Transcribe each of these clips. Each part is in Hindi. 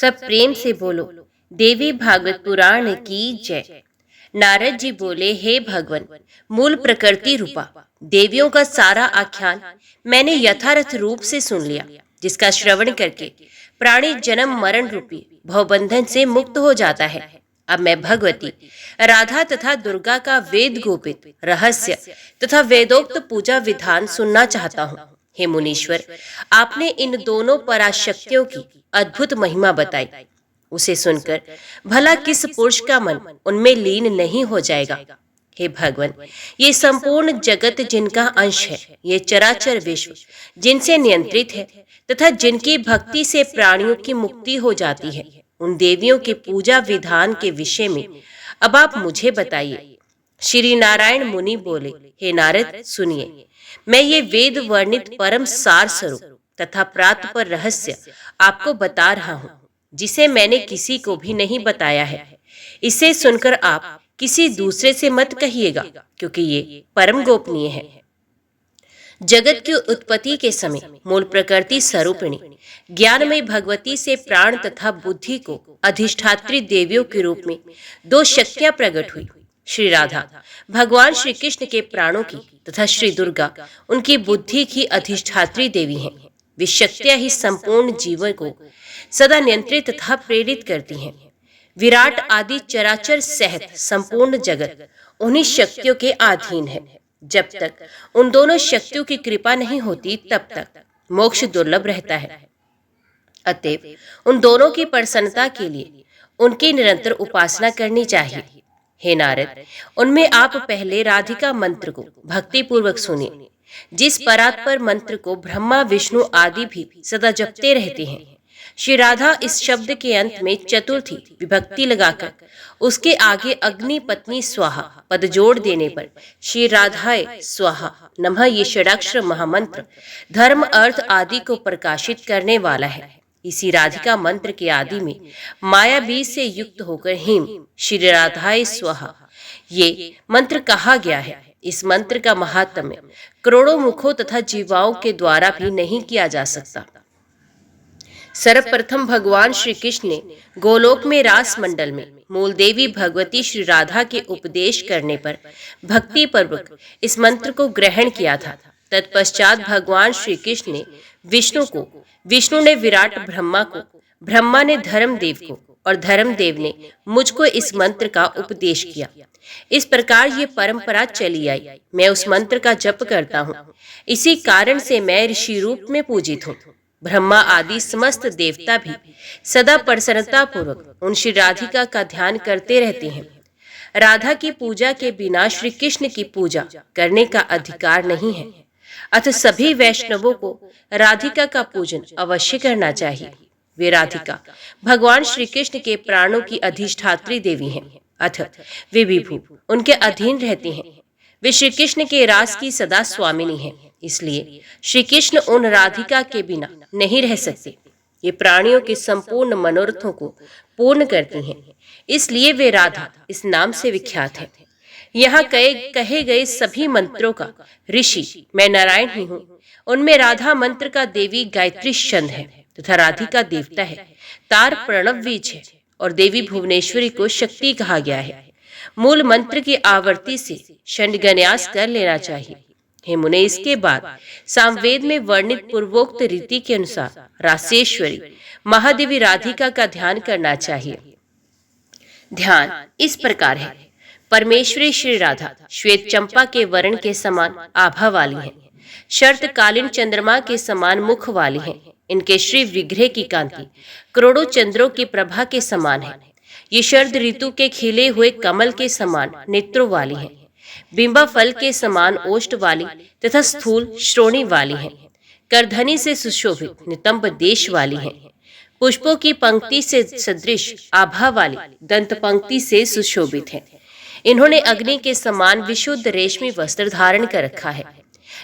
सब प्रेम से बोलो, देवी भागवत पुराण की जय। नारद जी बोले, हे भगवन, मूल प्रकृति रूपा देवियों का सारा आख्यान मैंने यथार्थ रूप से सुन लिया, जिसका श्रवण करके प्राणी जन्म मरण रूपी भवबंधन से मुक्त हो जाता है। अब मैं भगवती राधा तथा दुर्गा का वेद गोपित रहस्य तथा वेदोक्त पूजा विधान सुनना चाहता हूँ। हे मुनीश्वर, आपने इन दोनों पराशक्तियों की अद्भुत महिमा बताई, उसे सुनकर भला किस पुरुष का मन उनमें लीन नहीं हो जाएगा। हे भगवान, ये संपूर्ण जगत जिनका अंश है, ये चराचर विश्व जिनसे नियंत्रित है तथा जिनकी भक्ति से प्राणियों की मुक्ति हो जाती है, उन देवियों के पूजा विधान के विषय में अब आप मुझे बताइए। श्री नारायण मुनि बोले, हे नारद, सुनिए, मैं ये वेद वर्णित परम सार स्वरूप तथा प्रातपर रहस्य आपको बता रहा हूँ, जिसे मैंने किसी को भी नहीं बताया है। इसे सुनकर आप किसी दूसरे से मत कहिएगा, क्योंकि ये परम गोपनीय है। जगत की उत्पत्ति के समय मूल प्रकृति स्वरूपिणी ज्ञानमय भगवती से प्राण तथा बुद्धि को अधिष्ठात्री देवियों के रूप में दो शक्तियां प्रकट हुई। श्री राधा भगवान श्री कृष्ण के प्राणों की तथा श्री दुर्गा उनकी बुद्धि की अधिष्ठात्री देवी हैं। वे शक्तियां ही संपूर्ण जीवन को सदा नियंत्रित तथा प्रेरित करती हैं। विराट आदि चराचर सहित संपूर्ण जगत उन्हीं शक्तियों के अधीन है। जब तक उन दोनों शक्तियों की कृपा नहीं होती, तब तक मोक्ष दुर्लभ रहता है। अतएव उन दोनों की प्रसन्नता के लिए उनकी निरंतर उपासना करनी चाहिए। हे नारद, उनमें आप पहले राधिका मंत्र को भक्ति पूर्वक सुनिए, जिस परात्पर मंत्र को ब्रह्मा विष्णु आदि भी सदा जपते रहते हैं। श्री राधा इस शब्द के अंत में चतुर्थी विभक्ति लगाकर उसके आगे अग्नि पत्नी स्वाहा पद जोड़ देने पर श्री राधाय स्वाहा नमः ये षडाक्षर महामंत्र धर्म अर्थ आदि को प्रकाशित करने वाला है। इसी राधिका मंत्र के आदि में माया बीज से युक्त होकर हिम श्री राधाय स्वाहा ये मंत्र कहा गया है। इस मंत्र का महात्म्य करोड़ों मुखों तथा जीवाओं के द्वारा भी नहीं किया जा सकता। सर्वप्रथम भगवान श्री कृष्ण ने गोलोक में रास मंडल में मूल देवी भगवती श्री राधा के उपदेश करने पर भक्ति पूर्वक इस मंत्र को ग्रहण किया था। तत्पश्चात भगवान श्री कृष्ण ने विष्णु को, विष्णु ने विराट ब्रह्मा को, ब्रह्मा ने धर्मदेव को और धर्मदेव ने मुझको इस मंत्र का उपदेश किया। इस प्रकार ये परंपरा चली आई। मैं उस मंत्र का जप करता हूँ, इसी कारण से मैं ऋषि रूप में पूजित हूँ। ब्रह्मा आदि समस्त देवता भी सदा प्रसन्नता पूर्वक उन श्री राधिका का ध्यान करते रहते हैं। राधा की पूजा के बिना श्री कृष्ण की पूजा करने का अधिकार नहीं है। अतः सभी वैष्णवों को राधिका का पूजन अवश्य करना चाहिए। वे राधिका भगवान श्री कृष्ण के प्राणों की अधिष्ठात्री देवी हैं, अतः वे विभु उनके अधीन रहते हैं। वे श्री कृष्ण के रास की सदा स्वामिनी हैं, इसलिए श्री कृष्ण उन राधिका के बिना नहीं रह सकते। ये प्राणियों के संपूर्ण मनोरथों को पूर्ण करती हैं, इसलिए वे राधा इस नाम से विख्यात हैं। यहाँ कहे गए सभी मंत्रों का ऋषि मैं नारायण ही हूँ। उनमें राधा मंत्र का देवी गायत्री छंद है तथा राधिका देवता है, तार प्रणव बीज है और देवी भुवनेश्वरी को शक्ति कहा गया है। मूल मंत्र की आवर्ती से षण्डगन्यास कर लेना चाहिए। हे मुने, इसके बाद सामवेद में वर्णित पूर्वोक्त रीति के अनुसार रासेश्वरी महादेवी राधिका का ध्यान करना चाहिए। ध्यान इस प्रकार है। परमेश्वरी श्री राधा श्वेत चंपा के वर्ण के समान आभा वाली हैं, शरतकालीन चंद्रमा के समान मुख वाली हैं। इनके श्री विग्रह की कांति करोड़ों चंद्रों की प्रभा के समान है। ये शरद ऋतु के खिले हुए कमल के समान नेत्रों वाली हैं, बिंबा फल के समान ओष्ठ वाली तथा स्थूल श्रोणी वाली हैं, करधनी से सुशोभित नितंब देश वाली हैं, पुष्पों की पंक्ति से सदृश आभा वाली दंत पंक्ति से सुशोभित हैं। इन्होंने अग्नि के समान विशुद्ध रेशमी वस्त्र धारण कर रखा है।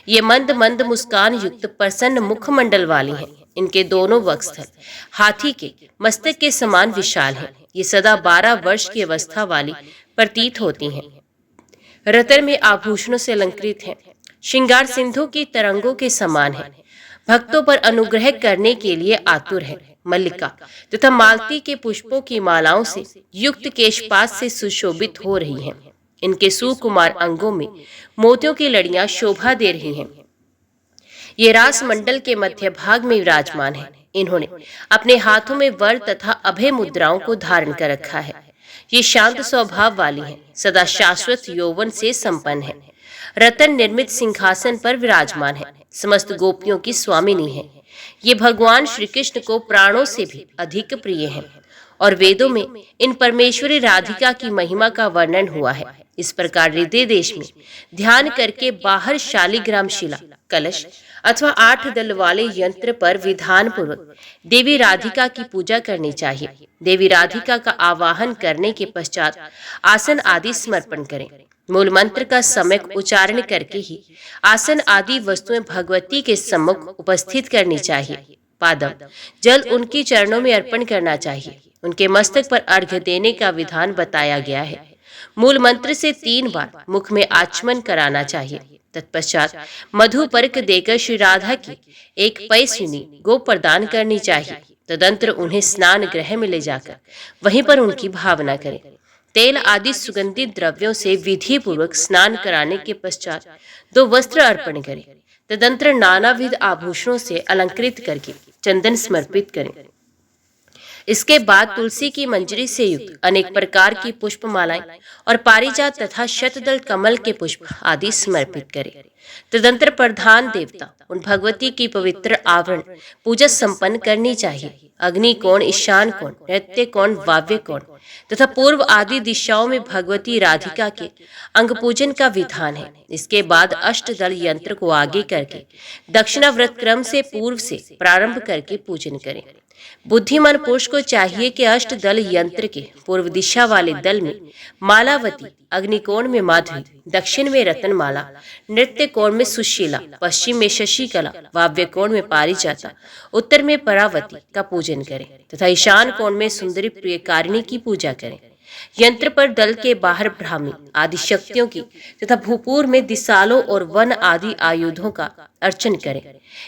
ये मंद मंद मुस्कान युक्त प्रसन्न मुखमंडल वाली हैं। इनके दोनों वक्षस्थल हाथी के मस्तक के समान विशाल हैं। ये सदा 12 वर्ष की अवस्था वाली प्रतीत होती हैं। रत्न में आभूषणों से अलंकृत हैं। श्रृंगार सिंधु की तरंगों के समान है। भक्तों पर अनुग्रह करने के लिए आतुर है। मल्लिका तथा मालती के पुष्पों की मालाओं से युक्त केशपात से सुशोभित हो रही हैं। इनके सुकुमार अंगों में मोतियों की लड़ियां शोभा दे रही हैं। ये रास मंडल के मध्य भाग में विराजमान है। इन्होंने अपने हाथों में वर तथा अभय मुद्राओं को धारण कर रखा है। ये शांत स्वभाव वाली हैं, सदा शाश्वत यौवन से संपन्न है, रतन निर्मित सिंहासन पर विराजमान है, समस्त गोपियों की स्वामिनी है। ये भगवान श्री कृष्ण को प्राणों से भी अधिक प्रिय हैं और वेदों में इन परमेश्वरी राधिका की महिमा का वर्णन हुआ है। इस प्रकार हृदय देश में ध्यान करके बाहर शालिग्राम शिला, कलश अथवा 8 दल वाले यंत्र पर विधान पूर्वक देवी राधिका की पूजा करनी चाहिए। देवी राधिका का आवाहन करने के पश्चात आसन आदि समर्पण करें। मूल मंत्र का सम्यक उच्चारण करके ही आसन आदि वस्तुएं भगवती के सम्मुख उपस्थित करनी चाहिए। पादम जल उनकी चरणों में अर्पण करना चाहिए। उनके मस्तक पर अर्घ्य देने का विधान बताया गया है। मूल मंत्र से 3 बार मुख में आचमन कराना चाहिए। तत्पश्चात मधु पर्क देकर श्री राधा की एक पैसिनी गो प्रदान करनी चाहिए। तदंतर उन्हें स्नान गृह में ले जाकर वहीं पर उनकी भावना करें। तेल आदि सुगंधित द्रव्यों से विधि पूर्वक स्नान कराने के पश्चात 2 वस्त्र अर्पण करें। तदंतर नानाविध आभूषणों से अलंकृत करके चंदन समर्पित करें। इसके बाद तुलसी की मंजरी से युक्त अनेक प्रकार की पुष्पमालाएं और पारिजात तथा शतदल कमल के पुष्प आदि समर्पित करें। तदंतर प्रधान देवता उन भगवती की पवित्र आवरण पूजा संपन्न करनी चाहिए। अग्नि कोण, ईशान कोण, नृत्य कोण, वाव्य कोण तथा पूर्व आदि दिशाओं में भगवती राधिका के अंग पूजन का विधान है। इसके बाद अष्टदल यंत्र को आगे करके दक्षिणाव्रत क्रम से पूर्व से प्रारंभ करके पूजन करें। बुद्धिमान पुरुष को चाहिए कि अष्टदल यंत्र के पूर्व दिशा वाले दल में मालावती, अग्निकोण में माधवी, दक्षिण में रतनमाला, नृत्य कोण में सुशीला, पश्चिम में शशिकला, वाव्य कोण में पारिजाता, उत्तर में परावती का पूजन करें तथा ईशान कोण में सुंदरी प्रियकारिणी की पूजा करें। यंत्र पर दल के बाहर ब्राह्मी आदि शक्तियों की तथा भूपूर में दिसालों और वन आदि आयुधों का अर्चन करें।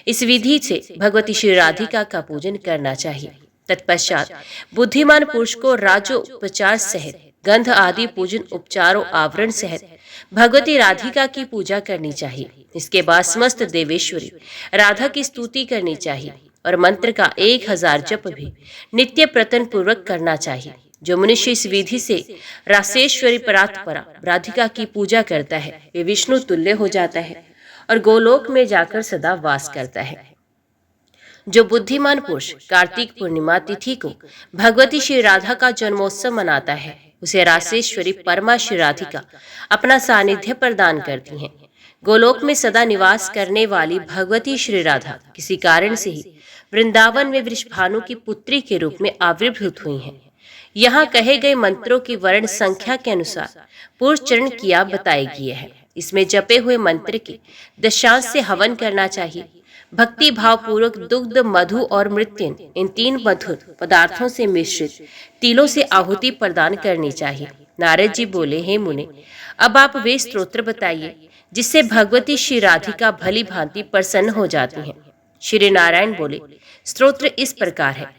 इस विधि से भगवती श्री राधिका का पूजन करना चाहिए। तत्पश्चात बुद्धिमान पुरुष को राजोपचार सहित गंध आदि पूजन उपचारों आवरण सहित भगवती राधिका की पूजा करनी चाहिए। इसके बाद समस्त देवेश्वरी राधा की स्तुति करनी चाहिए और मंत्र का 1000 जप भी नित्य प्रतन पूर्वक करना चाहिए। जो मनुष्य इस विधि से रासेश्वरी परात्परा राधिका की पूजा करता है वे विष्णु तुल्य हो जाता है और गोलोक में जाकर सदा वास करता है। जो बुद्धिमान पुरुष कार्तिक पूर्णिमा तिथि को भगवती श्री राधा का जन्मोत्सव मनाता है उसे रासेश्वरी परमा श्री राधिका अपना सानिध्य प्रदान करती हैं। गोलोक में सदा निवास करने वाली भगवती श्री राधा किसी कारण से ही वृंदावन में वृषभानु की पुत्री के रूप में आविर्भूत हुई हैं। यहाँ कहे गए मंत्रों की वर्ण संख्या के अनुसार पुरुष चरण किया बताई गई है। इसमें जपे हुए मंत्र के दशांश से हवन करना चाहिए। भक्ति भाव पूर्वक दुग्ध, मधु और मृत्यन इन 3 मधुर पदार्थों से मिश्रित तिलों से आहुति प्रदान करनी चाहिए। नारद जी बोले, हे मुने, अब आप वे स्तोत्र बताइए जिससे भगवती श्री राधिका भली भांति प्रसन्न हो जाती हैं। श्री नारायण बोले, स्तोत्र इस प्रकार है।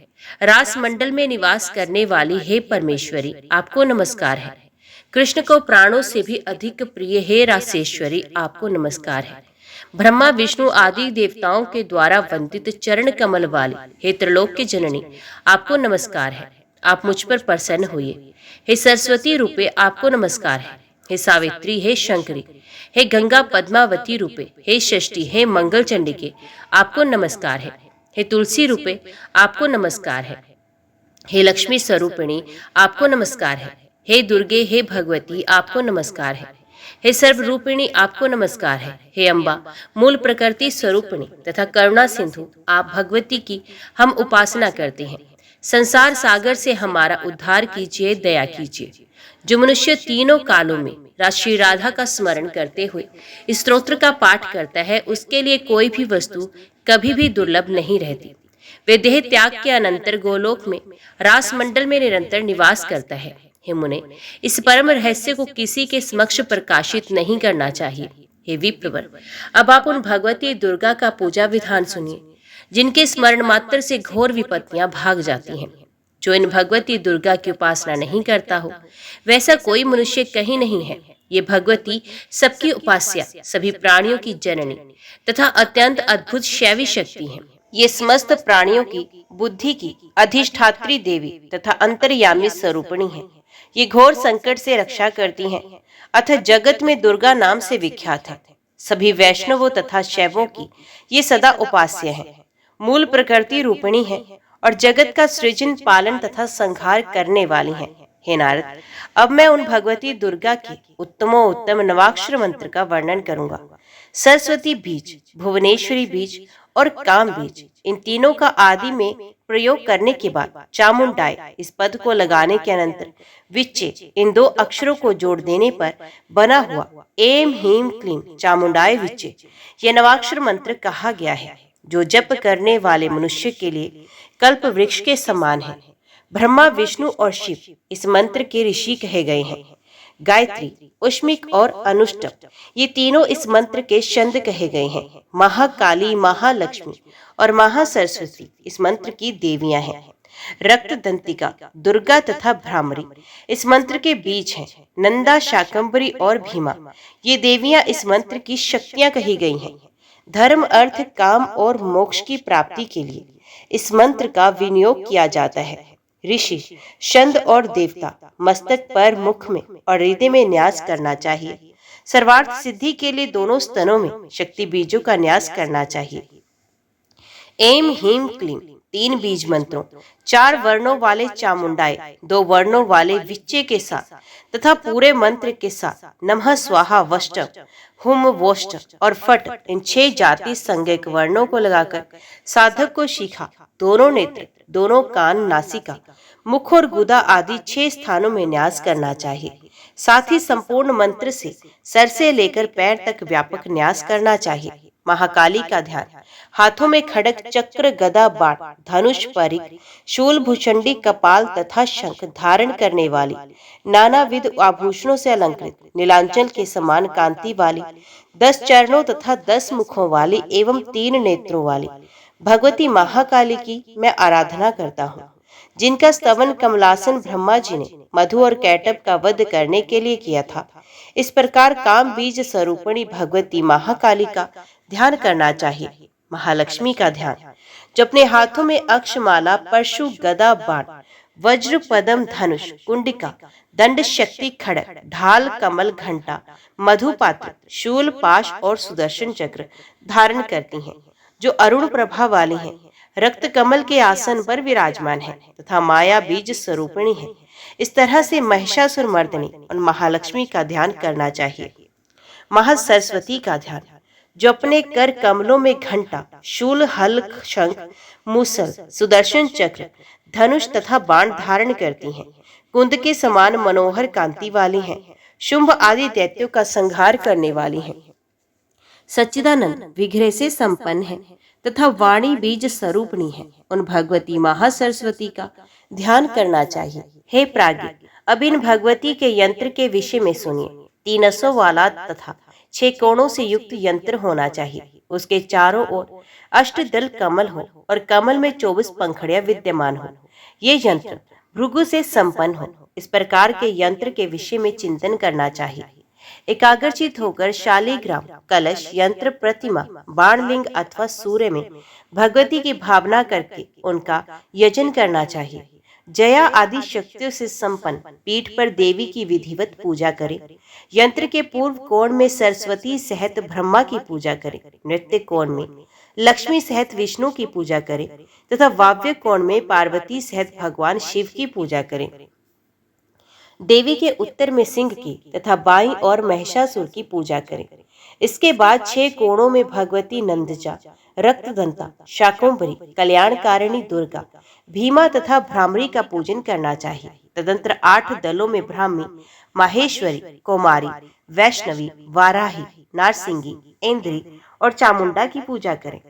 रास मंडल में निवास करने वाली हे परमेश्वरी, आपको नमस्कार है। कृष्ण को प्राणों से भी अधिक प्रिय हे रासेश्वरी, आपको नमस्कार है। ब्रह्मा विष्णु आदि देवताओं के द्वारा वंदित चरण कमल वाली हे त्रिलोक के जननी, आपको नमस्कार है। आप मुझ पर प्रसन्न होइए। हे सरस्वती रूपे, आपको नमस्कार है। हे सावित्री, हे शंकरी, हे गंगा पद्मावती रूपे, हे षष्ठी, हे मंगल चंडिके, आपको नमस्कार है। हे तुलसी रूपे, आपको नमस्कार है। हे लक्ष्मी स्वरूपिणी, आपको नमस्कार है। हे दुर्गे, हे भगवती, आपको नमस्कार है। हे सर्वरूपिणी, आपको नमस्कार है। हे अम्बा, मूल प्रकृति स्वरूपिणी तथा करुणा सिंधु, आप भगवती की हम उपासना करते हैं। संसार सागर से हमारा उद्धार कीजिए, दया कीजिए। जो मनुष्य तीनों कालों में श्री राधा का स्मरण करते हुए इस स्तोत्र का पाठ करता है उसके लिए कोई भी वस्तु कभी भी दुर्लभ नहीं रहती। वे देह त्याग के अनंतर गोलोक में रास मंडल में निरंतर निवास करता है। हे मुने, इस परम रहस्य को किसी के समक्ष प्रकाशित नहीं करना चाहिए। हे विप्रवर, अब आप उन भगवती दुर्गा का पूजा विधान सुनिए जिनके स्मरण मात्र से घोर विपत्तियां भाग जाती हैं। जो इन भगवती दुर्गा की उपासना नहीं करता हो, वैसा कोई मनुष्य कहीं नहीं है। ये भगवती सबकी उपास्या, सभी प्राणियों की जननी तथा अत्यंत अद्भुत शैवी शक्ति है। ये समस्त प्राणियों की बुद्धि की अधिष्ठात्री देवी तथा अंतर्यामी स्वरूपिणी है। ये घोर संकट से रक्षा करती हैं, अतः जगत में दुर्गा नाम से विख्यात है। सभी वैष्णवों तथा शैवों की ये सदा उपास्य है, मूल प्रकृति रूपिणी है और जगत का सृजन, पालन तथा संहार करने वाली है। हे नारद, अब मैं उन भगवती दुर्गा के उत्तमोत्तम नवाक्षर मंत्र का वर्णन करूंगा। सरस्वती बीज, भुवनेश्वरी बीज और काम बीज, इन तीनों का आदि में प्रयोग करने के बाद चामुंडाय इस पद को लगाने के अनंतर विच्चे इन दो अक्षरों को जोड़ देने पर बना हुआ एम हीम क्लीम चामुंडाय विच्चे, यह नवाक्षर मंत्र कहा गया है, जो जप करने वाले मनुष्य के लिए कल्प वृक्ष के समान है। ब्रह्मा, विष्णु और शिव इस मंत्र के ऋषि कहे गए हैं। गायत्री, उष्मिक और अनुष्टप, ये तीनों इस मंत्र के छंद कहे गए हैं। महाकाली, महालक्ष्मी और महासरस्वती इस मंत्र की देवियां हैं। रक्त दंतिका, दुर्गा तथा भ्रामरी इस मंत्र के बीज हैं। नंदा, शाकंभरी और भीमा, ये देवियां इस मंत्र की शक्तियां कही गई हैं। धर्म, अर्थ, काम और मोक्ष की प्राप्ति के लिए इस मंत्र का विनियोग किया जाता है। ऋषि, छंद और देवता मस्तक पर, मुख में और हृदय में न्यास करना चाहिए। सर्वार्थ सिद्धि के लिए दोनों स्तनों में शक्ति बीजों का न्यास करना चाहिए। एम हीम क्लीम तीन बीज मंत्रों, 4 वर्णों वाले चामुंडाय, 2 वर्णों वाले विच्चे के साथ तथा पूरे मंत्र के साथ नमः स्वाहा वष्टम, हुम वोष्ट और फट, इन 6 जाति संज्ञक वर्णों को लगाकर साधक को शिखा, दोनों नेत्र, दोनों कान, नासिका, मुख और गुदा आदि 6 स्थानों में न्यास करना चाहिए। साथ ही संपूर्ण मंत्र से सर से लेकर पैर तक व्यापक न्यास करना चाहिए। महाकाली का ध्यान, हाथों में खड़ग, चक्र, गदा, बाण, धनुष, परिघ, शूल, भुचंडी, कपाल तथा शंख धारण करने वाली, नानाविध आभूषणों से अलंकृत, नीलांचल के समान कांति वाली, 10 चरणों तथा 10 मुखों वाली एवं 3 नेत्रों वाली भगवती महाकाली की मैं आराधना करता हूँ, जिनका स्तवन कमलासन ब्रह्मा जी ने मधु और कैटभ का वध करने के लिए किया था। इस प्रकार काम बीज स्वरूपिणी भगवती महाकाली का ध्यान करना चाहिए। महालक्ष्मी का ध्यान, जो अपने हाथों में अक्षमाला, परशु, गदा, बाण, वज्र, पदम, धनुष, कुंडिका, दंड, शक्ति, खड़ग, ढाल, कमल, घंटा, मधुपात्र, शूल, पाश और सुदर्शन चक्र धारण करती हैं, जो अरुण प्रभा वाली हैं, रक्त कमल के आसन पर विराजमान है तथा माया बीज स्वरूपिणी है। इस तरह से महिषासुर मर्दिनी और महालक्ष्मी का ध्यान करना चाहिए। महासरस्वती का ध्यान, जो अपने कर कमलों में घंटा, शूल, हल, शंख, मूसल, सुदर्शन चक्र, धनुष तथा बाण धारण करती हैं, कुंद के समान मनोहर कांति वाली हैं, शुंभ आदि दैत्यों का संहार करने वाली हैं, सच्चिदानंद विग्रह से संपन्न है तथा वाणी बीज स्वरूपणी है। उन भगवती महासरस्वती का ध्यान करना चाहिए। हे प्राज्ञ, अब इन भगवती के यंत्र के विषय में सुनिए। 300 वाला तथा 6 कोणों से युक्त यंत्र होना चाहिए। उसके चारों ओर अष्टदल कमल हो और कमल में 24 पंखुड़ियां विद्यमान हो। ये यंत्र भृगु से संपन्न हो। इस प्रकार के यंत्र के विषय में चिंतन करना चाहिए। एकाग्रचित होकर शालिग्राम, कलश, यंत्र, प्रतिमा, बाणलिंग अथवा सूर्य में भगवती की भावना करके उनका यजन करना चाहिए। जया आदि शक्तियों से संपन्न पीठ पर देवी की विधिवत पूजा करें। यंत्र के पूर्व कोण में सरस्वती सहित ब्रह्मा की पूजा करें। नृत्य कोण में लक्ष्मी सहित विष्णु की पूजा करें तथा वाव्य कोण में पार्वती सहित भगवान शिव की पूजा करें। देवी के उत्तर में सिंह की तथा बाईं ओर महिषासुर की पूजा करें। इसके बाद 6 कोणों में भगवती नंदजा, रक्तदंता, शाकंभरी, कल्याणकारिणी दुर्गा, भीमा तथा भ्रामरी का पूजन करना चाहिए। तदंतर 8 दलों में ब्राह्मी, माहेश्वरी, कौमारी, वैष्णवी, वाराही, नारसिंगी, इंद्री और चामुंडा की पूजा करें।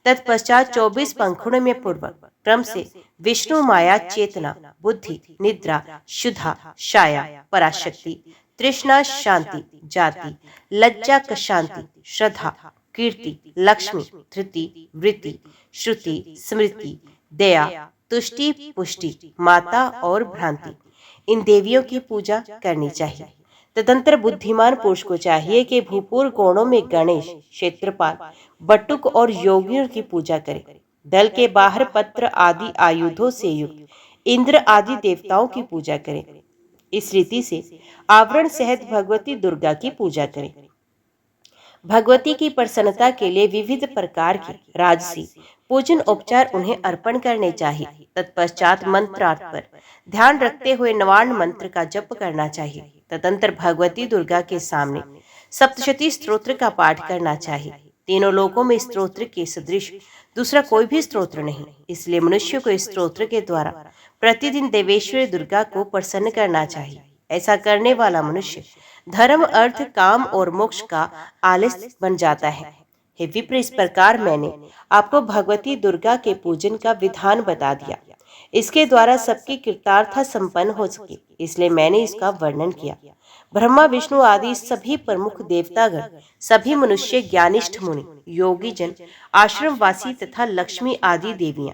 तत्पश्चात 24 पंखुड़ों में पूर्वक क्रम से विष्णु, माया, चेतना, बुद्धि, निद्रा, शुद्धा, छाया, पराशक्ति, तृष्णा, शांति, जाति, लज्जा, शांति, श्रद्धा, कीर्ति, लक्ष्मी, धृति, वृत्ति, श्रुति, स्मृति, दया, तुष्टि, पुष्टि, माता और भ्रांति, इन देवियों की पूजा करनी चाहिए। तदंतर बुद्धिमान पुरुष को चाहिए कि भूपूर्व कोणों में गणेश, क्षेत्रपाल, बटुक और योगियों की पूजा करे। दल के बाहर पत्र आदि आयुधों से युक्त इंद्र आदि देवताओं की पूजा करें। इस रीति से आवरण सहित भगवती दुर्गा की पूजा करें। भगवती की प्रसन्नता के लिए विविध प्रकार के राजसी पूजन उपचार उन्हें अर्पण करने चाहिए। तत्पश्चात मंत्रार्थ पर ध्यान रखते हुए नवार्ण मंत्र का जप करना चाहिए। तदंतर भगवती दुर्गा के सामने सप्तशती स्तोत्र का पाठ करना चाहिए। तीनों लोकों में स्तोत्र के सदृश दूसरा कोई भी स्तोत्र नहीं, इसलिए मनुष्य को इस स्तोत्र के द्वारा प्रतिदिन देवेश्वरी दुर्गा को प्रसन्न करना चाहिए। ऐसा करने वाला मनुष्य धर्म, अर्थ, काम और मोक्ष का आलस्य बन जाता है। हे विप्र, इस प्रकार मैंने आपको भगवती दुर्गा के पूजन का विधान बता दिया। इसके द्वारा सबकी कृतार्था संपन्न हो सके, इसलिए मैंने इसका वर्णन किया। ब्रह्मा, विष्णु आदि सभी प्रमुख देवतागण, सभी मनुष्य, ज्ञानिष्ठ मुनि, योगी जन, आश्रमवासी तथा लक्ष्मी आदि देवियां,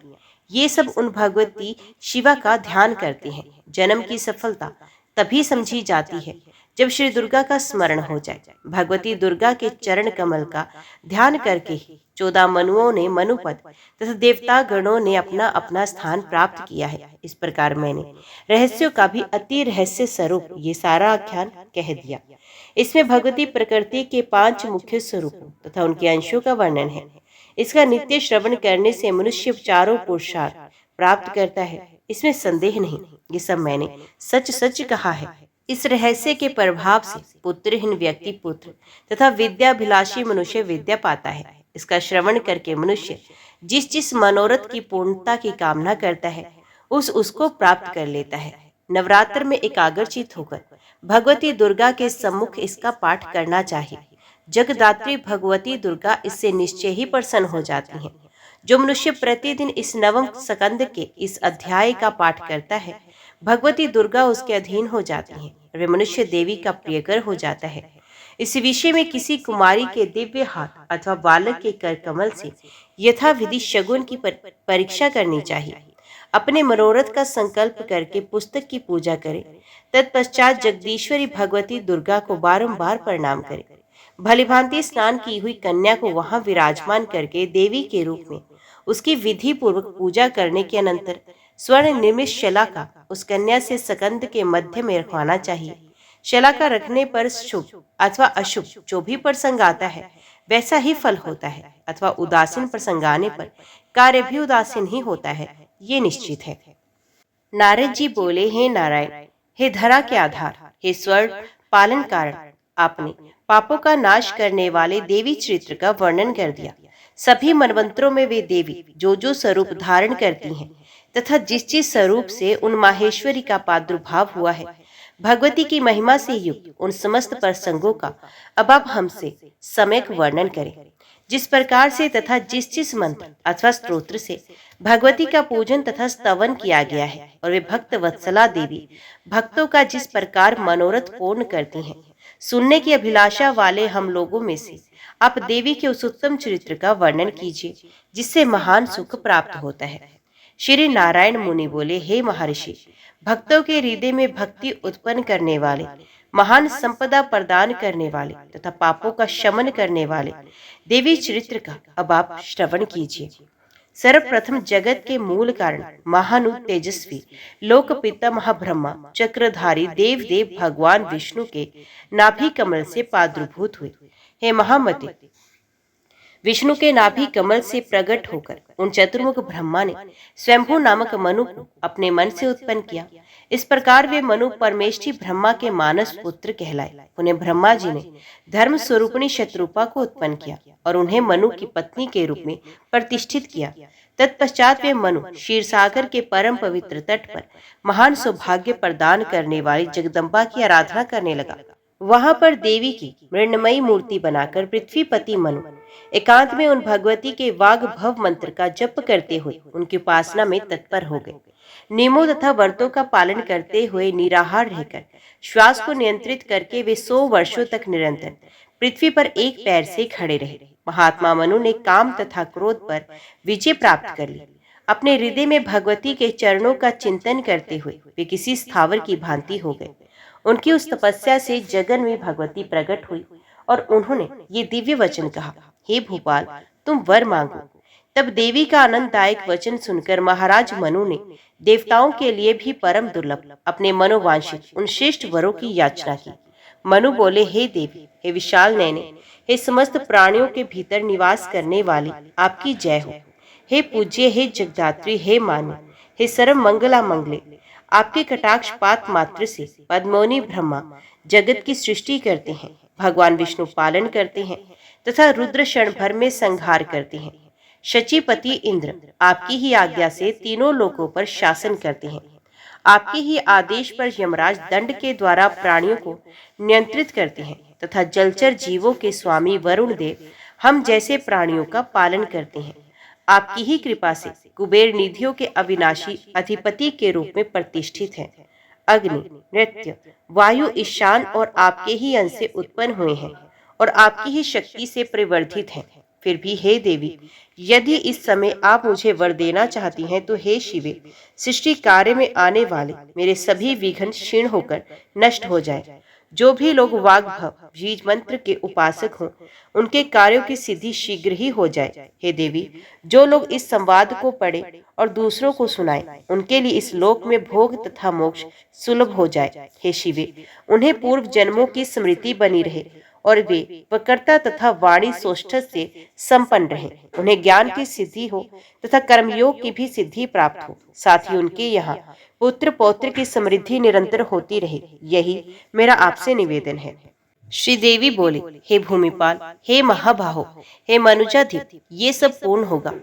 ये सब उन भगवती शिवा का ध्यान करते हैं। जन्म की सफलता तभी समझी जाती है जब श्री दुर्गा का स्मरण हो जाए। भगवती दुर्गा के चरण कमल का ध्यान करके ही 14 मनुओं ने मनुपद तथा देवता गणों ने अपना अपना स्थान प्राप्त किया है। इस प्रकार मैंने रहस्यों का भी अति रहस्य स्वरूप ये सारा आख्यान कह दिया। इसमें भगवती प्रकृति के 5 मुख्य स्वरूपों तथा उनके अंशों का वर्णन है। इसका नित्य श्रवण करने से मनुष्य चारों पुरुषार्थ प्राप्त करता है, इसमें संदेह नहीं। ये सब मैंने सच सच कहा है। इस रहस्य के प्रभाव से पुत्रहीन व्यक्ति पुत्र तथा विद्याभिलाषी मनुष्य विद्या पाता है। इसका श्रवण करके मनुष्य जिस जिस मनोरथ की पूर्णता की कामना करता है उसको प्राप्त कर लेता है। नवरात्र में एकाग्रचित होकर भगवती दुर्गा के सम्मुख इसका पाठ करना चाहिए। जगदात्री भगवती दुर्गा इससे निश्चय ही प्रसन्न हो जाती हैं। जो मनुष्य प्रतिदिन इस नवम स्कंद के इस अध्याय का पाठ करता है, भगवती दुर्गा उसके अधीन हो जाती हैं। वे मनुष्य देवी का प्रियकर हो जाता है। इस विषय में किसी कुमारी के दिव्य हाथ अथवा बालक के कर कमल से यथा विधि शगुन की परीक्षा करनी चाहिए। अपने मनोरथ का संकल्प करके पुस्तक की पूजा करें। तत्पश्चात जगदीश्वरी भगवती दुर्गा को बारंबार प्रणाम करें। भलीभांति स्नान की हुई कन्या को वहां विराजमान करके देवी के रूप में उसकी विधि पूर्वक पूजा करने के अनंतर स्वर्ण निर्मित शला का उस कन्या से स्कंद के मध्य में रखवाना चाहिए। शला का रखने पर शुभ अथवा अशुभ जो भी प्रसंग आता है वैसा ही फल होता है, अथवा उदासीन प्रसंग आने पर कार्य भी उदासीन ही होता है, ये निश्चित है। नारद जी बोले, हे नारायण, हे धरा के आधार, हे स्वर्ग पालन कारण, आपने पापों का नाश करने वाले देवी चरित्र का वर्णन कर दिया। सभी मनवंतरों में वे देवी जो जो स्वरूप धारण करती हैं तथा जिस जिस स्वरूप से उन माहेश्वरी का प्रादुर्भाव हुआ है, भगवती की महिमा से युक्त उन समस्त प्रसंगों का अब आप हमसे सम्यक वर्णन करें। जिस प्रकार से तथा जिस जिस मंत्र अथवा स्तोत्र से भगवती का पूजन तथा स्तवन किया गया है और वे भक्त वत्सला देवी भक्तों का जिस प्रकार मनोरथ पूर्ण करती हैं, सुनने की अभिलाषा वाले हम लोगों में से आप देवी के उस उत्तम चरित्र का वर्णन कीजिए जिससे महान सुख प्राप्त होता है। श्री नारायण मुनि बोले, हे महर्षि, भक्तों के हृदय में भक्ति उत्पन्न करने वाले, महान संपदा प्रदान करने वाले तथा पापों का शमन करने वाले देवी चरित्र का अब आप श्रवण कीजिए। सर्वप्रथम जगत के मूल कारण महानु तेजस्वी लोक पिता महाब्रह्मा चक्रधारी देव देव भगवान विष्णु के नाभि कमल से प्रादुर्भूत हुए। हे महामते, विष्णु के नाभि कमल से प्रकट होकर उन चतुर्मुख ब्रह्मा ने स्वयंभू नामक मनु को अपने मन से उत्पन्न किया। इस प्रकार वे मनु परमेष्ठी ब्रह्मा के मानस पुत्र कहलाए। उन्हें ब्रह्मा जी ने धर्म स्वरूपिणी शत्रुपा को उत्पन्न किया और उन्हें मनु की पत्नी के रूप में प्रतिष्ठित किया। तत्पश्चात वे मनु क्षीरसागर के परम पवित्र तट पर महान सौभाग्य प्रदान करने वाली जगदम्बा की आराधना करने लगा। वहां पर देवी की मृण्मयी मूर्ति बनाकर पृथ्वीपति मनु एकांत में उन भगवती के वाग भव मंत्र का जप करते हुए उनकी उपासना में तत्पर हो गए। नियमों तथा व्रतों का पालन करते हुए निराहार रहकर श्वास को नियंत्रित करके वे 100 वर्षों तक निरंतर पृथ्वी पर एक पैर से खड़े रहे। महात्मा मनु ने काम तथा क्रोध पर विजय प्राप्त कर ली। अपने हृदय में भगवती के चरणों का चिंतन करते हुए वे किसी स्थावर की भांति हो गए। उनकी उस तपस्या से जगन में भगवती प्रकट हुई और उन्होंने ये दिव्य वचन कहा, हे भूपाल, तुम वर मांगो। तब देवी का आनंददायक वचन सुनकर महाराज मनु ने देवताओं के लिए भी परम दुर्लभ अपने मनोवांछित उन श्रेष्ठ वरों की याचना की। मनु बोले, हे देवी, हे विशाल नयने, हे समस्त प्राणियों के भीतर निवास करने वाली, आपकी जय हो। हे पूज्य, हे जगदात्री, हे मान्य, हे सर्व मंगला मंगले, आपके कटाक्ष पात मात्र से पद्मोनि ब्रह्मा जगत की सृष्टि करते हैं, भगवान विष्णु पालन करते हैं तथा रुद्र क्षण भर में संहार करते हैं। शचीपति इंद्र आपकी ही आज्ञा से तीनों लोकों पर शासन करते हैं। आपके ही आदेश पर यमराज दंड के द्वारा प्राणियों को नियंत्रित करते हैं तथा जलचर जीवों के स्वामी वरुण देव हम जैसे प्राणियों का पालन करते हैं। आपकी ही कृपा से कुबेर निधियों के अविनाशी अधिपति के रूप में प्रतिष्ठित हैं। अग्नि, नृत्य, वायु ईशान और आपके ही अंश से उत्पन्न हुए हैं और आपकी ही शक्ति से परिवर्धित हैं। फिर भी हे देवी, यदि इस समय आप मुझे वर देना चाहती हैं तो हे शिवे, सृष्टि कार्य में आने वाले मेरे सभी विघ्न क्षीण होकर नष्ट हो जाए। जो भी लोग वाग्भव बीज मंत्र के उपासक हों, उनके कार्यों की सिद्धि शीघ्र ही हो जाए। हे देवी, जो लोग इस संवाद को पढ़े और दूसरों को सुनाएं, उनके लिए इस लोक में भोग तथा मोक्ष सुलभ हो जाए। हे शिवे, उन्हें पूर्व जन्मों की स्मृति बनी रहे और वे वक्रता तथा वाणी सोष्ठ से संपन्न रहे। उन्हें ज्ञान की सिद्धि हो तथा कर्मयोग की भी सिद्धि प्राप्त हो। साथ ही उनके यहाँ पुत्र पौत्र की समृद्धि निरंतर होती रहे। यही मेरा आपसे निवेदन है। श्री देवी बोले, हे भूमिपाल, हे महाबाहो, हे मनुजाधिप, ये सब पूर्ण होगा।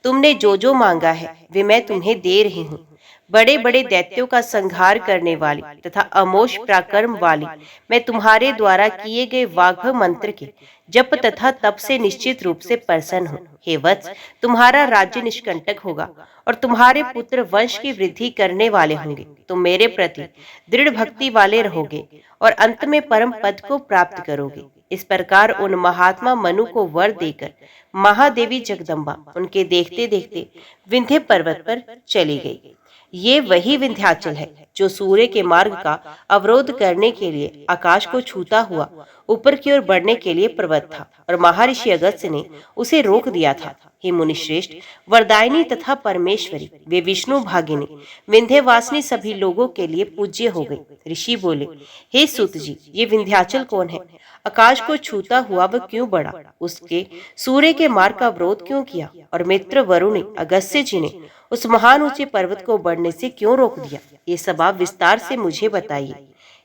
तुमने जो जो मांगा है वे मैं तुम्हें दे रही हूँ। बड़े बड़े दैत्यों का संहार करने वाली तथा अमोष पराक्रम वाली मैं तुम्हारे द्वारा किए गए वाग्भ मंत्र के जप तथा तप से निश्चित रूप से प्रसन्न हूँ। हे वत्स, तुम्हारा राज्य निष्कंटक होगा और तुम्हारे पुत्र वंश की वृद्धि करने वाले होंगे। तुम मेरे प्रति दृढ़ भक्ति वाले रहोगे और अंत में परम पद को प्राप्त करोगे। इस प्रकार उन महात्मा मनु को वर देकर महादेवी जगदम्बा उनके देखते देखते विंध्य पर्वत पर चली गई। ये वही विंध्याचल है जो सूर्य के मार्ग का अवरोध करने के लिए आकाश को छूता हुआ ऊपर की ओर बढ़ने के लिए पर्वत था और महर्षि अगस्त्य ने उसे रोक दिया था। हे मुनिश्रेष्ठ, वरदायिनी तथा परमेश्वरी, वे विष्णु भागिनी विंध्यवासिनी सभी लोगों के लिए पूज्य हो गई। ऋषि बोले, हे सूत जी, ये विंध्याचल कौन है? आकाश को छूता हुआ वह क्यों बढ़ा? उसके सूर्य के मार्ग का विरोध क्यों किया? और मित्र वरुण अगस्त्य जी ने उस महान ऊंचे पर्वत को बढ़ने से क्यों रोक दिया? ये सब आप विस्तार से मुझे बताइए।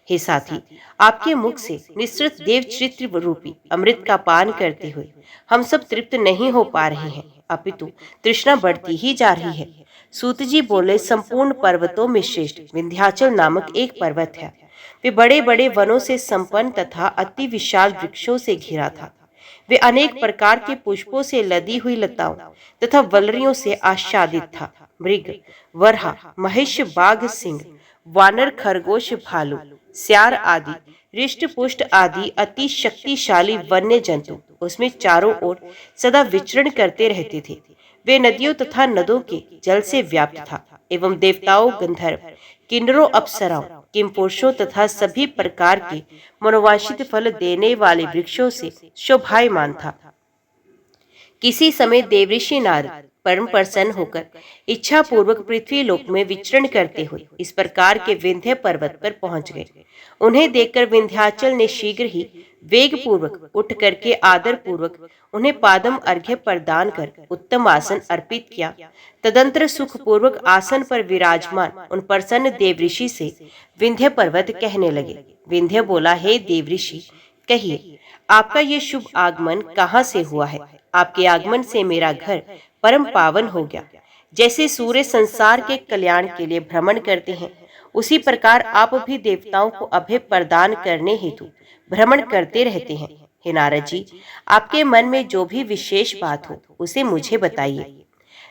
हे साथी, आपके मुख से निःसृत देवचरित्र रूपी अमृत का पान करते हुए हम सब तृप्त नहीं हो पा रहे हैं, अपितु तृष्णा बढ़ती ही जा रही है। सूत जी बोले, संपूर्ण पर्वतों में श्रेष्ठ विंध्याचल नामक एक पर्वत है। वे बड़े बड़े वनों से संपन्न तथा अति विशाल वृक्षों से घिरा था। वे अनेक प्रकार के पुष्पों से लदी हुई लताओं तथा वलरियों से आच्छादित था। मृग, वरहा, महिष, बाघ, सिंह, वानर, खरगोश, भालू, स्यार आदि हृष्ट पुष्ट आदि अति शक्तिशाली वन्य जंतु उसमें चारों ओर सदा विचरण करते रहते थे। वे नदियों तथा नदों के जल से व्याप्त था एवं देवताओं, गंधर्व, किन्नरों, अप्सराओं, किमपुरुषों तथा सभी प्रकार के मनोवांछित फल देने वाले वृक्षों से शोभायमान था। किसी समय देवऋषि नारद परम प्रसन्न होकर इच्छा पूर्वक पृथ्वी लोक में विचरण करते हुए इस प्रकार के विंध्य पर्वत पर पहुंच गए। उन्हें देखकर विंध्याचल ने शीघ्र ही वेग पूर्वक उठ करके आदर पूर्वक उन्हें पादम अर्घ्य प्रदान कर उत्तम आसन अर्पित किया। तदंतर सुख पूर्वक आसन पर विराजमान उन प्रसन्न देवऋषि से विंध्य पर्वत कहने लगे। विंध्य बोला, हे देवऋषि, कहिए आपका ये शुभ आगमन कहाँ से हुआ है? आपके आगमन से मेरा घर परम पावन हो गया। जैसे सूर्य संसार के कल्याण के लिए भ्रमण करते हैं, उसी प्रकार आप भी देवताओं को अभय प्रदान करने हेतु भ्रमण करते रहते हैं। हे नारद जी, आपके मन में जो भी विशेष बात हो उसे मुझे बताइए।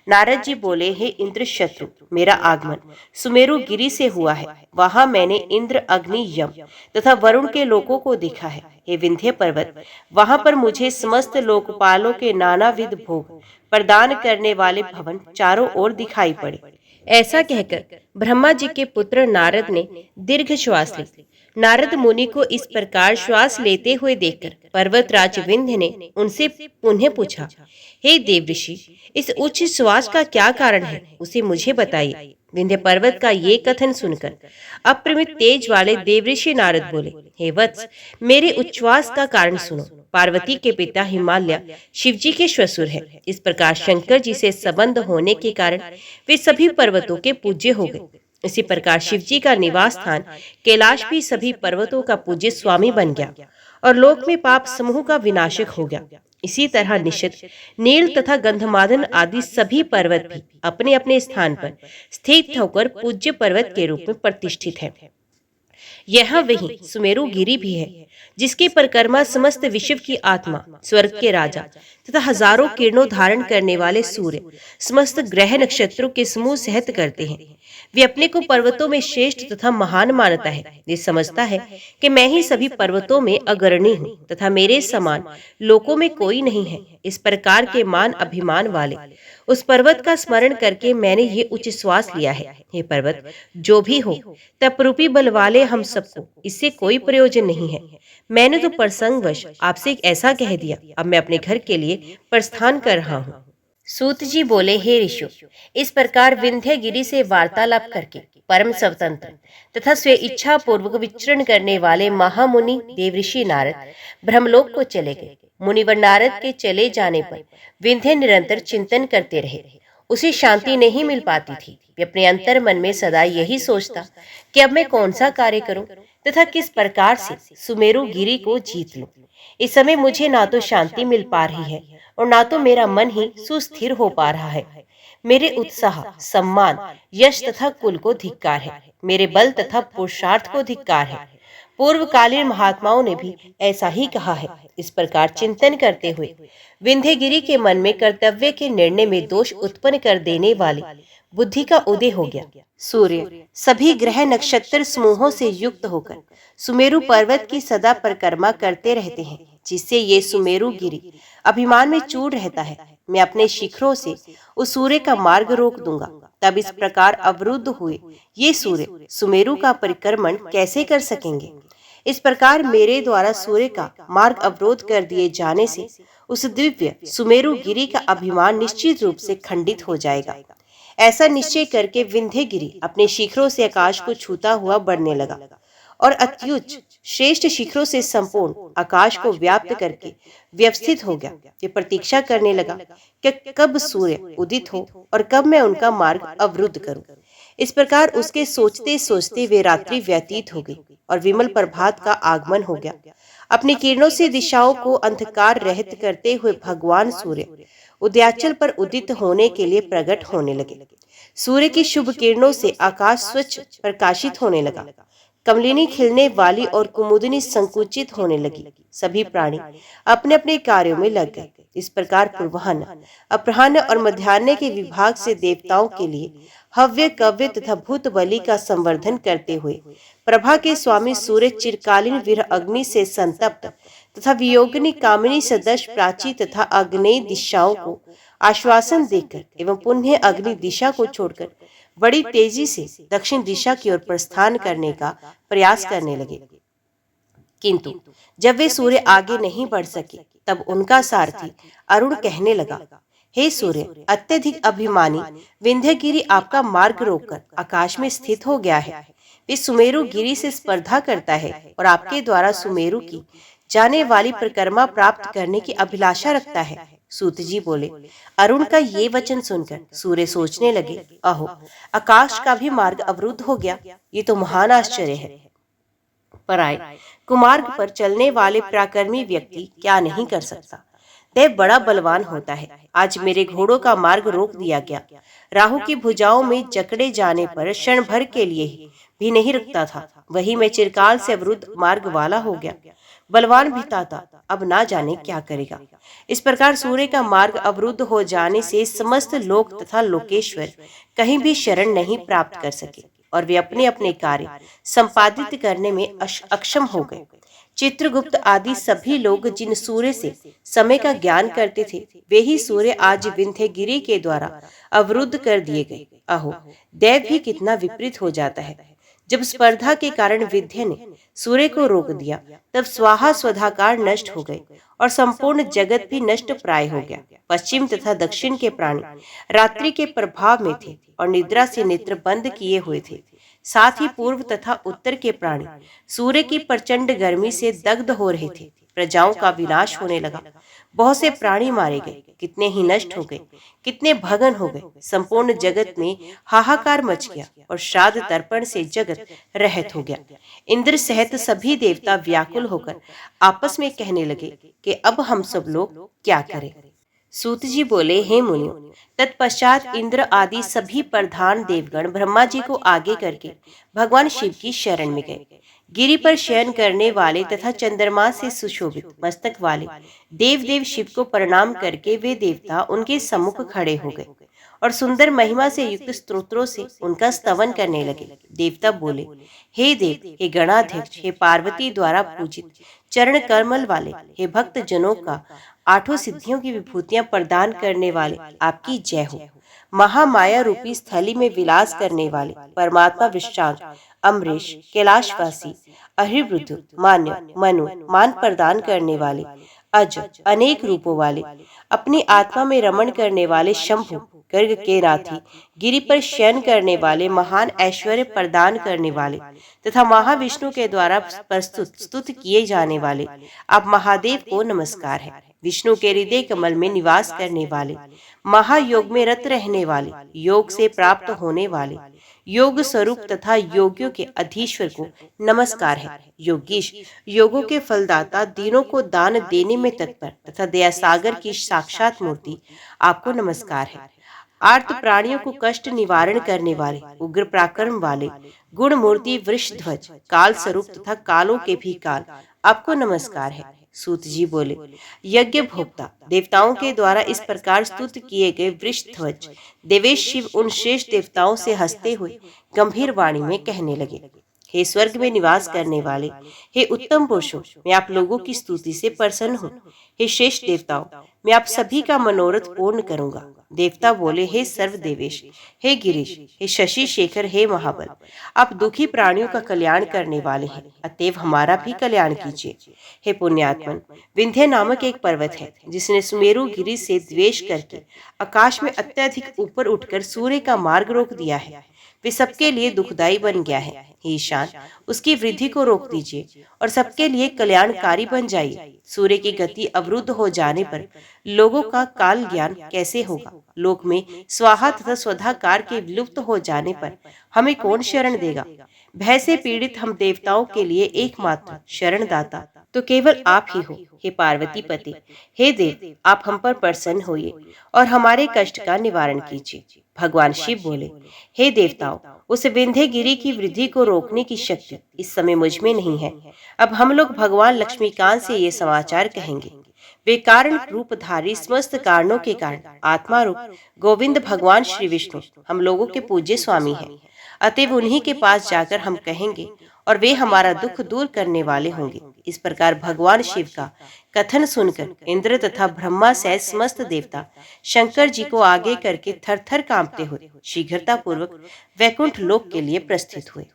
नारद जी बोले, हे इंद्र शत्रु, मेरा आगमन सुमेरु गिरी से हुआ है। वहां मैंने इंद्र, अग्नि, यम तथा वरुण के लोकों को देखा है। हे विंध्य पर्वत, वहां पर मुझे समस्त लोकपालों के नानाविध भोग प्रदान करने वाले भवन चारों ओर दिखाई पड़े। ऐसा कहकर ब्रह्मा जी के पुत्र नारद ने दीर्घ श्वास ली। नारद मुनि को इस प्रकार श्वास लेते हुए देखकर पर्वतराज विंध्य ने उनसे पुनः पूछा, हे देवऋषि, इस उच्च श्वास का क्या कारण है, उसे मुझे बताइए। विंध्य पर्वत का ये कथन सुनकर अप्रमित तेज वाले देवऋषि नारद बोले, हे वत्स, मेरे उच्छ्वास का कारण सुनो। पार्वती के पिता हिमालय शिवजी के श्वशुर है। इस प्रकार शंकर जी से संबंध होने के कारण वे सभी पर्वतों के पूज्य हो गए। इसी प्रकार शिवजी का निवास स्थान कैलाश भी सभी पर्वतों का पूज्य स्वामी बन गया और लोक में पाप समूह का विनाशक हो गया। इसी तरह निषद, नील तथा गंधमादन आदि सभी पर्वत भी अपने अपने स्थान पर स्थित होकर पूज्य पर्वत के रूप में प्रतिष्ठित है। यह वही सुमेरु गिरी भी है, जिसके परिक्रमा समस्त विश्व की आत्मा, स्वर्ग के राजा तथा हजारों किरणों धारण करने वाले सूर्य समस्त ग्रह नक्षत्रों के समूह सहित करते हैं। वे अपने को पर्वतों में श्रेष्ठ तथा महान मानता है। ये समझता है कि मैं ही सभी पर्वतों में अग्रणी हूँ तथा मेरे समान लोकों में कोई नहीं है। इस प्रकार के मान अभिमान वाले उस पर्वत का स्मरण करके मैंने ये उच्च श्वास लिया है। हे पर्वत, जो भी हो, तपरूपी बल वाले हम सबको इससे कोई प्रयोजन नहीं है। मैंने तो प्रसंगवश आपसे ऐसा कह दिया। अब मैं अपने घर के लिए प्रस्थान कर रहा हूँ। सूत जी बोले, हे ऋषि, इस प्रकार विंध्य गिरी से वार्तालाप करके परम स्वतंत्र तथा स्वे इच्छा पूर्वक विचरण करने वाले महामुनि देवऋषि नारद ब्रह्मलोक को चले गए। मुनिवर नारद के चले जाने पर विंध्य निरंतर चिंतन करते रहे। उसे शांति नहीं मिल पाती थी। वे अपने अंतर मन में सदा यही सोचता कि अब मैं कौन सा कार्य करूं तथा किस प्रकार से सुमेरु गिरी को जीत लूं। इस समय मुझे ना तो शांति मिल पा रही है और ना तो मेरा मन ही सुस्थिर हो पा रहा है। मेरे उत्साह, सम्मान, यश तथा कुल को धिक्कार है। मेरे बल तथा पुरुषार्थ को धिक्कार है। पूर्वकालीन महात्माओं ने भी ऐसा ही कहा है। इस प्रकार चिंतन करते हुए विंध्यगिरी के मन में कर्तव्य के निर्णय में दोष उत्पन्न कर देने वाली बुद्धि का उदय हो गया। सूर्य सभी ग्रह नक्षत्र समूहों से युक्त होकर सुमेरु पर्वत की सदा परिक्रमा करते रहते हैं, जिससे ये सुमेरु गिरी अभिमान में चूर रहता है। मैं अपने शिखरों से उस सूर्य का मार्ग रोक दूंगा। तब इस प्रकार अवरुद्ध हुए ये सूर्य सुमेरु का परिक्रमण कैसे कर सकेंगे। इस प्रकार मेरे द्वारा सूर्य का मार्ग अवरोध कर दिए जाने से उस दिव्य सुमेरु गिरी का अभिमान निश्चित रूप से खंडित हो जाएगा। ऐसा निश्चय करके विंध्यगिरी अपने शिखरों से आकाश को छूता हुआ बढ़ने लगा और अत्युच्च श्रेष्ठ शिखरों से संपूर्ण आकाश को व्याप्त करके व्यवस्थित हो गया। ये प्रतीक्षा करने लगा कि कब सूर्य उदित हो और कब मैं उनका मार्ग अवरुद्ध करूं। इस प्रकार उसके सोचते सोचते वे रात्रि व्यतीत हो गई और विमल प्रभात का आगमन हो गया। अपनी किरणों से दिशाओं को अंधकार रहित करते हुए भगवान सूर्य उदयाचल पर उदित होने के लिए प्रकट होने लगे। सूर्य की शुभ किरणों से आकाश स्वच्छ प्रकाशित होने लगा। कमलिनी खिलने वाली और कुमुदिनी संकुचित होने लगी। सभी प्राणी अपने अपने कार्यों में लग गए। इस प्रकार पूर्वाह्न, अपराह्न और मध्याह्न के विभाग से देवताओं के लिए हव्य, कव्य तथा भूत बलि का संवर्धन करते हुए प्रभा के स्वामी सूर्य चिरकालीन विरह अग्नि से संतप्त तथा वियोगिनी कामिनी सदृश प्राची तथा आग्नेय दिशाओं को आश्वासन देकर एवं पुण्य अग्नि दिशा को छोड़कर बड़ी तेजी से दक्षिण दिशा की ओर प्रस्थान करने का प्रयास करने लगे। किंतु जब वे सूर्य आगे नहीं बढ़ सके, तब उनका सारथी अरुण कहने लगा, हे सूर्य, अत्यधिक अभिमानी विंध्यगिरी आपका मार्ग रोककर आकाश में स्थित हो गया है। वे सुमेरु गिरी से स्पर्धा करता है और आपके द्वारा सुमेरु की जाने वाली परिक्रमा प्राप्त करने की अभिलाषा रखता है। सूत जी बोले, अरुण का ये वचन सुनकर सूर्य सोचने लगे, अहो, आकाश का भी मार्ग अवरुद्ध हो गया। ये तो महान आश्चर्य है। पराय कुमार्ग पर चलने वाले पराक्रमी व्यक्ति क्या नहीं कर सकता। देव बड़ा बलवान होता है। आज मेरे घोड़ों का मार्ग रोक दिया गया। राहु की भुजाओं में जकड़े जाने पर क्षण भर के लिए भी नहीं रुकता था, वही मैं चिरकाल से अवरुद्ध मार्ग वाला हो गया। बलवान भी ताता अब ना जाने क्या करेगा। इस प्रकार सूर्य का मार्ग अवरुद्ध हो जाने से समस्त लोक तथा लोकेश्वर कहीं भी शरण नहीं प्राप्त कर सके और वे अपने अपने कार्य संपादित करने में अक्षम हो गए। चित्रगुप्त आदि सभी लोग जिन सूर्य से समय का ज्ञान करते थे, वे ही सूर्य आज विंध्यगिरि के द्वारा अवरुद्ध कर दिए गए। अहो, दैव भी कितना विपरीत हो जाता है। जब स्पर्धा के कारण विंध्य ने सूर्य को रोक दिया, तब स्वाहा स्वधाकार नष्ट हो गए और संपूर्ण जगत भी नष्ट प्राय हो गया। पश्चिम तथा दक्षिण के प्राणी रात्रि के प्रभाव में थे और निद्रा से नेत्र बंद किए हुए थे। साथ ही पूर्व तथा उत्तर के प्राणी सूर्य की प्रचंड गर्मी से दग्ध हो रहे थे। प्रजाओं का विनाश होने लगा। बहुत से प्राणी मारे गए, कितने ही नष्ट हो गए, कितने भगन हो गए। संपूर्ण जगत में हाहाकार मच गया और श्राद्ध तर्पण से जगत रहित हो गया। इंद्र सहित सभी देवता व्याकुल होकर आपस में कहने लगे कि अब हम सब लोग क्या करें। सूत जी बोले, हे मुनियों, तत्पश्चात इंद्र आदि सभी प्रधान देवगण ब्रह्मा जी को आगे करके भगवान शिव की शरण में गए। गिरि पर शयन करने वाले तथा चंद्रमा से सुशोभित मस्तक वाले देव शिव को प्रणाम करके वे देवता उनके सम्मुख खड़े हो गए और सुंदर महिमा से युक्त स्तोत्रों से उनका स्तवन करने लगे। देवता बोले, हे देव, हे गणाध्यक्ष, हे पार्वती द्वारा पूजित चरण कमल वाले, हे भक्त जनों का आठों सिद्धियों की विभूतियां प्रदान करने वाले, आपकी जय हो। महामाया रूपी स्थली में विलास करने वाले परमात्मा विश्रांत अमरीश, कैलाशवासी, अहिर्वृद्ध, मान्य, मनु, मान प्रदान करने वाले, अज, अनेक रूपों वाले, अपनी आत्मा में रमण करने वाले शंभु, गर्ग के नाथी, गिरि पर शयन करने वाले, महान ऐश्वर्य प्रदान करने वाले तथा महाविष्णु के द्वारा प्रस्तुत स्तुत किए जाने वाले, आप महादेव को नमस्कार है। विष्णु के हृदय कमल में निवास करने वाले, महायोग में रत रहने वाले, योग से प्राप्त होने वाले, योग स्वरूप तथा योगियों के अधीश्वर को नमस्कार है। योगीश, योगों के फलदाता, दीनों को दान देने में तत्पर तथा दया सागर की साक्षात मूर्ति, आपको नमस्कार है। आर्त प्राणियों को कष्ट निवारण करने वाले, उग्र पराक्रम वाले, गुण मूर्ति, वृषध्वज, काल स्वरूप तथा कालों के भी काल, आपको नमस्कार है। सूत जी बोले, यज्ञ भोक्ता, देवताओं के द्वारा इस प्रकार स्तुत किए गए वृषध्वज देवेश शिव उन श्रेष्ठ देवताओं से हंसते हुए गंभीर वाणी में कहने लगे, हे स्वर्ग में निवास करने वाले, हे उत्तम पुरुषों, मैं आप लोगों की स्तुति से प्रसन्न हूँ। हे श्रेष्ठ देवताओं, मैं आप सभी का मनोरथ पूर्ण करूंगा। देवता बोले, हे सर्व देवेश, हे गिरीश, हे शशि शेखर, हे महाबल, आप दुखी प्राणियों का कल्याण करने वाले हैं, अतएव हमारा भी कल्याण कीजिए। हे पुण्यात्मन, विंध्य नामक एक पर्वत है जिसने सुमेरु गिरि से द्वेष करके आकाश में अत्यधिक ऊपर उठकर सूर्य का मार्ग रोक दिया है। वे सबके लिए दुखदायी बन गया है। हे ईशान, उसकी वृद्धि को रोक दीजिए और सबके लिए कल्याणकारी बन जाइए। सूर्य की गति अवरुद्ध हो जाने पर लोगों का काल ज्ञान कैसे होगा? लोक में स्वाहा तथा स्वधाकार के विलुप्त हो जाने पर हमें कौन शरण देगा? भय से पीड़ित हम देवताओं के लिए एकमात्र शरणदाता तो केवल आप ही हो। हे पार्वती पति, हे देव, आप हम पर प्रसन्न होइए और हमारे कष्ट का निवारण कीजिए। भगवान शिव बोले, हे देवताओं, उस विंध्यगिरि की वृद्धि को रोकने की शक्ति इस समय मुझ में नहीं है। अब हम लोग भगवान लक्ष्मीकांत से ये समाचार कहेंगे। वे कारण रूपधारी समस्त कारणों के कारण आत्मा रूप गोविंद भगवान श्री विष्णु हम लोगों के पूज्य स्वामी हैं। अतएव उन्हीं के पास जाकर हम कहेंगे और वे हमारा दुख दूर करने वाले होंगे। इस प्रकार भगवान शिव का कथन सुनकर इंद्र तथा ब्रह्मा सहित समस्त देवता शंकर जी को आगे करके थर-थर कांपते हुए शीघ्रता पूर्वक वैकुंठ लोक के लिए प्रस्थित हुए।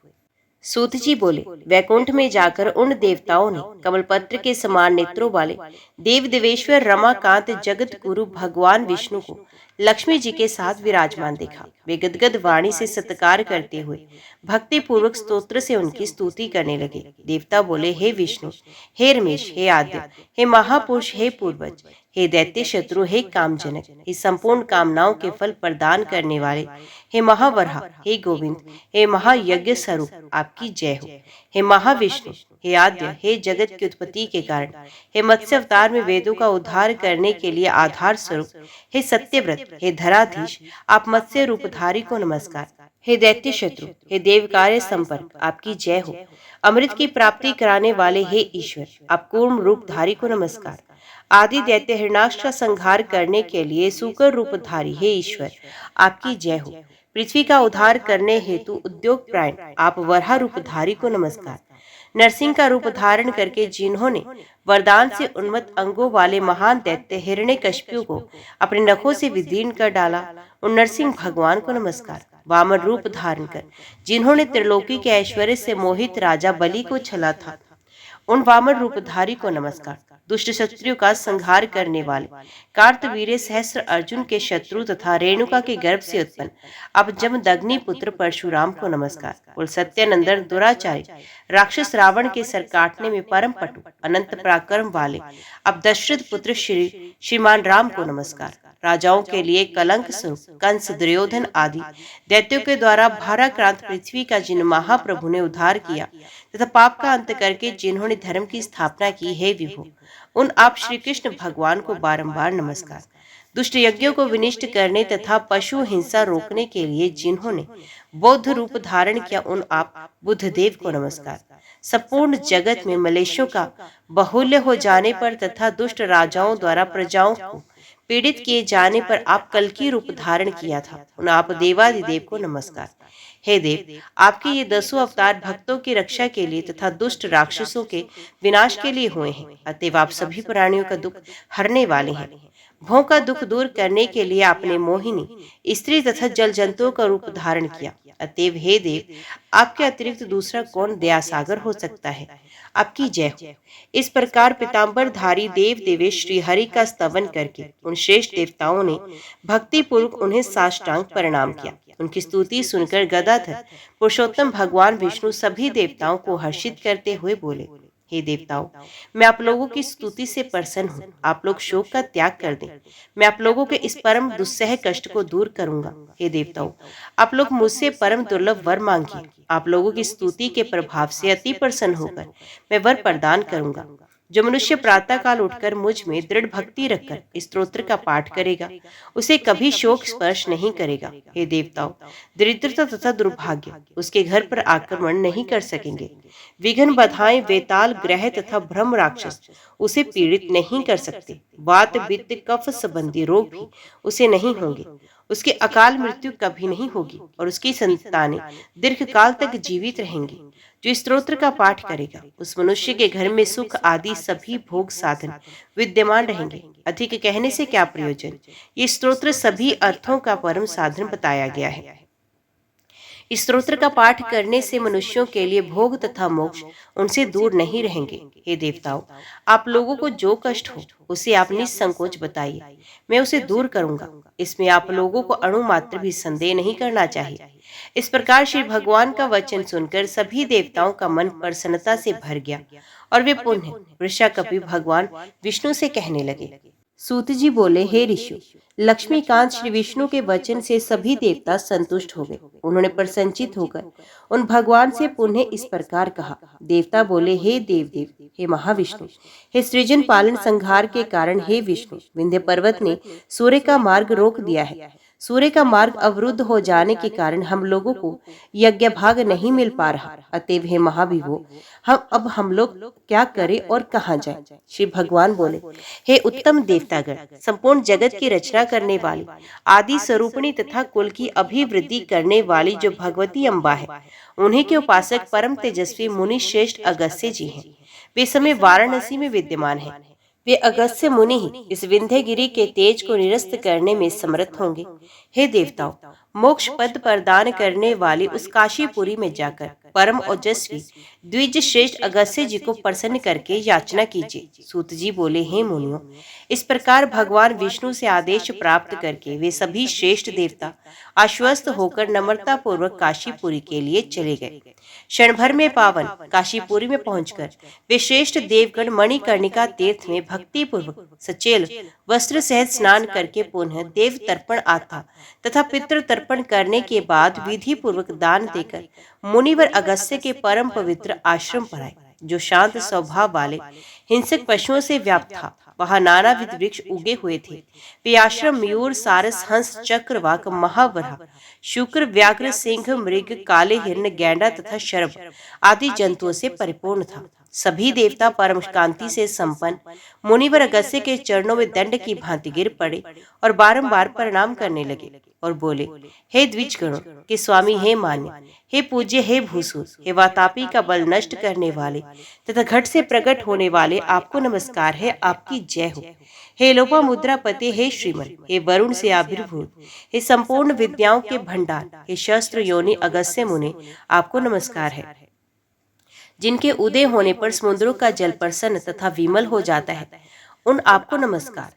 सूत जी बोले, वैकुंठ में जाकर उन देवताओं ने कमलपत्र के समान नेत्रों वाले देव देवेश्वर रमाकांत जगत गुरु भगवान विष्णु को लक्ष्मी जी के साथ विराजमान देखा। वे गदगद वाणी से सत्कार करते हुए भक्ति पूर्वक स्तोत्र से उनकी स्तुति करने लगे। देवता बोले, हे विष्णु, हे रमेश, हे आद्य, हे महापुरुष, हे पूर्वज, हे दैत्य शत्रु, हे कामजनक, हे संपूर्ण कामनाओं के फल प्रदान करने वाले, हे महावराह, हे गोविंद, हे महायज्ञ स्वरूप, आपकी जय हो। हे महाविष्णु, हे आद्य, हे जगत की उत्पत्ति के कारण, हे मत्स्य अवतार में वेदों का उद्धार करने के लिए आधार स्वरूप, हे सत्यव्रत, हे धराधीश, आप मत्स्य रूपधारी को नमस्कार। हे दैत्य शत्रु, हे देव कार्य संपर्क, आपकी जय हो। अमृत की प्राप्ति कराने वाले हे ईश्वर, आप कूर्म रूपधारी को नमस्कार। आदि दैत्य हिरणाक्ष का संहार करने के लिए सूकर रूपधारी हे ईश्वर, आपकी जय हो। पृथ्वी का उद्धार करने हेतु उद्योग प्राण आप वराह रूपधारी को नमस्कार। नरसिंह का रूप धारण करके जिन्होंने वरदान से उन्मत्त अंगों वाले महान दैत्य हिरण्यकशिपु को अपने नखों से विदीर्ण कर डाला, उन नरसिंह भगवान को नमस्कार। वामन रूप धारण कर जिन्होंने त्रिलोकी के ऐश्वर्य से मोहित राजा बलि को छला था, उन वामन रूपधारी को नमस्कार। दुष्ट शत्रुओं का संहार करने वाले कार्तवीर्य सहस्त्र अर्जुन के शत्रु तथा रेणुका के गर्भ से उत्पन्न अब जमदग्नि पुत्र परशुराम को नमस्कार। कुल सत्यानंदन दुराचारी राक्षस रावण के सर काटने में परम पटु अनंत पराक्रम वाले अब दशरथ पुत्र श्रीमान राम को नमस्कार। राजाओं के लिए कलंक स्वरूप कंस दुर्योधन आदि दैत्यों के द्वारा भाराक्रांत पृथ्वी का जिन महाप्रभु ने उद्धार किया तथा पाप का अंत करके जिन्होंने धर्म की स्थापना की, हे विभु, उन आप श्री कृष्ण भगवान को बारंबार नमस्कार। दुष्ट यज्ञों को विनिष्ट करने तथा पशु हिंसा रोकने के लिए जिन्होंने बौद्ध रूप धारण किया, उन आप बुद्धदेव को नमस्कार। संपूर्ण जगत में मलेशियों का बाहुल्य हो जाने पर तथा दुष्ट राजाओं द्वारा प्रजाओं को पीड़ित किए जाने पर आप कल्कि रूप धारण किया था, उन आप देवादिदेव को नमस्कार। हे देव, आपके ये 10 अवतार भक्तों की रक्षा के लिए तथा दुष्ट राक्षसों के विनाश के लिए हुए हैं, अतएव आप सभी प्राणियों का दुख हरने वाले हैं। भों का दुख दूर करने के लिए आपने मोहिनी स्त्री तथा जल जंतुओं का रूप धारण किया, अतएव हे देव, आपके अतिरिक्त दूसरा कौन दयासागर हो सकता है, आपकी जय हो। इस प्रकार पीताम्बरधारी देव देवेश श्री हरि का स्तवन करके उन श्रेष्ठ देवताओं ने भक्ति पूर्वक उन्हें साष्टांग प्रणाम किया। उनकी स्तुति सुनकर गदाधर पुरुषोत्तम भगवान विष्णु सभी देवताओं को हर्षित करते हुए बोले, हे देवताओं, मैं आप लोगों की स्तुति से प्रसन्न हूँ। आप लोग शोक का त्याग कर दें, मैं आप लोगों के इस परम दुस्सह कष्ट को दूर करूंगा। हे देवताओं, आप लोग मुझसे परम दुर्लभ वर मांगिए। आप लोगों की स्तुति के प्रभाव से अति प्रसन्न होकर मैं वर प्रदान करूंगा। जो मनुष्य प्रातः काल उठकर मुझ में दृढ़ भक्ति रखकर इस स्तोत्र का पाठ करेगा, उसे कभी शोक स्पर्श नहीं करेगा। हे देवताओं, दरिद्रता तथा दुर्भाग्य उसके घर पर आक्रमण नहीं कर सकेंगे। विघ्न बाधाएं, वेताल ग्रह तथा भ्रम राक्षस उसे पीड़ित नहीं कर सकते। वात पित्त कफ संबंधी रोग भी उसे नहीं होंगे। उसकी अकाल मृत्यु कभी नहीं होगी और उसकी संतानें दीर्घ काल तक जीवित रहेंगी। जो इस स्तोत्र का पाठ करेगा, उस मनुष्य के घर में सुख आदि सभी भोग साधन विद्यमान रहेंगे। अधिक कहने से क्या प्रयोजन, ये स्तोत्र सभी अर्थों का परम साधन बताया गया है। इस स्तोत्र का पाठ करने से मनुष्यों के लिए भोग तथा मोक्ष उनसे दूर नहीं रहेंगे। हे देवताओं, आप लोगों को जो कष्ट हो उसे आप निसंकोच बताइए, मैं उसे दूर करूंगा। इसमें आप लोगों को अणु मात्र भी संदेह नहीं करना चाहिए। इस प्रकार श्री भगवान का वचन सुनकर सभी देवताओं का मन प्रसन्नता से भर गया और वे पुनः वृषाकपि भगवान विष्णु से कहने लगे। सूत जी बोले, हे ऋषि, लक्ष्मीकांत श्री विष्णु के वचन से सभी देवता संतुष्ट हो गए। उन्होंने प्रसन्नचित होकर उन भगवान से पुनः इस प्रकार कहा। देवता बोले, हे देव, हे महाविष्णु, हे सृजन पालन संहार के कारण हे विष्णु, विंध्य पर्वत ने सूर्य का मार्ग रोक दिया है। सूर्य का मार्ग अवरुद्ध हो जाने के कारण हम लोगों को यज्ञ भाग नहीं मिल पा रहा। अतएव हे महाविभो, हम लोग क्या करें और कहाँ जाएं? श्री भगवान बोले, हे उत्तम देवतागण, संपूर्ण जगत की रचना करने वाली आदि स्वरूपिणी तथा कुल की अभिवृद्धि करने वाली जो भगवती अम्बा है, उन्हीं के उपासक परम तेजस्वी मुनि श्रेष्ठ अगस्त्य जी हैं। वे समय वाराणसी में विद्यमान है। वे अगस्त्य मुनि ही इस विंध्यगिरि के तेज को निरस्त करने में समर्थ होंगे। हे देवताओं, मोक्ष पद प्रदान करने वाली उस काशीपुरी में जाकर परम ओजस्वी द्विज श्रेष्ठ अगस्त्य जी को प्रसन्न करके याचना कीजिए। सूत जी बोले, हे मुनियों, इस प्रकार भगवान विष्णु से आदेश प्राप्त करके वे सभी श्रेष्ठ देवता आश्वस्त होकर नम्रता पूर्वक काशीपुरी के लिए चले गए। क्षण भर में पावन काशीपुरी में पहुंचकर वे श्रेष्ठ देवगण मणिकर्णिका तीर्थ में भक्ति पूर्वक सचेल वस्त्र सहित स्नान करके पुनः देव तर्पण आथा तथा पितृ तर्पण करने के बाद विधि पूर्वक दान देकर मुनिवर अगस्त्य के परम पवित्र आश्रम पर आए। जो शांत स्वभाव वाले हिंसक पशुओं से व्याप्त था। वहां नानाविध वृक्ष उगे हुए थे। वे आश्रम मयूर, सारस, हंस, चक्रवाक, महावरा, शुक्र, व्याघ्र, सिंह, मृग, काले हिरण, गैंडा तथा शरभ आदि जंतुओं से परिपूर्ण था। सभी देवता परम कांति से संपन्न मुनिवर अगस्त्य के चरणों में दंड की भांति गिर पड़े और बारंबार प्रणाम करने लगे और बोले, हे द्विजगणों के स्वामी, हे मान्य, हे पूज्य, हे भूसुर, हे वातापी का बल नष्ट करने वाले तथा घट से प्रकट होने वाले, आपको नमस्कार है, आपकी जय हो। हे लोपा मुद्रा पते, हे श्रीमन, हे वरुण से आविर्भूत, हे संपूर्ण विद्याओं के भंडार, हे शस्त्र योनि अगस्त्य मुने, आपको नमस्कार है। जिनके उदय होने पर समुद्रों का जल प्रसन्न तथा विमल हो जाता है, उन आपको नमस्कार।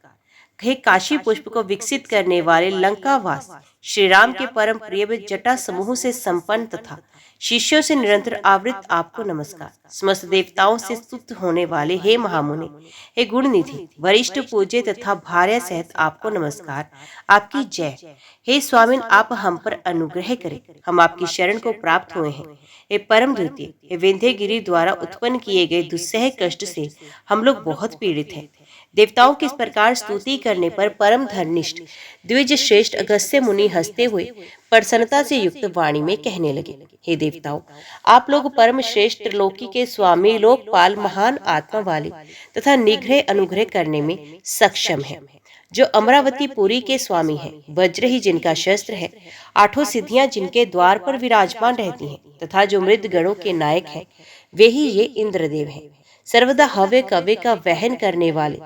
हे काशी पुष्प को विकसित करने वाले लंकावास श्री राम के परम प्रिय जटा समूह से संपन्न तथा शिष्यों से निरंतर आवृत, आपको नमस्कार। समस्त देवताओं से स्तुत होने वाले हे महामुनि, हे गुणनिधि, वरिष्ठ पूज्य तथा भार्या सहित आपको नमस्कार, आपकी जय। हे स्वामिन, आप हम पर अनुग्रह करें, हम आपकी शरण को प्राप्त हुए हैं। हे परम द्वितीय, हे विंध्यगिरि द्वारा उत्पन्न किए गए दुस्सह कष्ट से हम लोग बहुत पीड़ित हैं। देवताओं की इस प्रकार स्तुति करने पर परम धर्मनिष्ठ द्विज श्रेष्ठ अगस्त्य मुनि हंसते हुए प्रसन्नता से युक्त वाणी में कहने लगे, हे देवताओं, आप लोग परम श्रेष्ठ त्रिलोकी के स्वामी, लोकपाल, महान आत्मा वाले तथा निग्रह अनुग्रह करने में सक्षम हैं। जो अमरावती पुरी के स्वामी हैं, वज्र ही जिनका शस्त्र है, आठों सिद्धियां जिनके द्वार पर विराजमान रहती हैं तथा जो मृद गणों के नायक हैं, वे ही ये इंद्रदेव हैं। सर्वदा हव्य कव्य का वहन करने वाले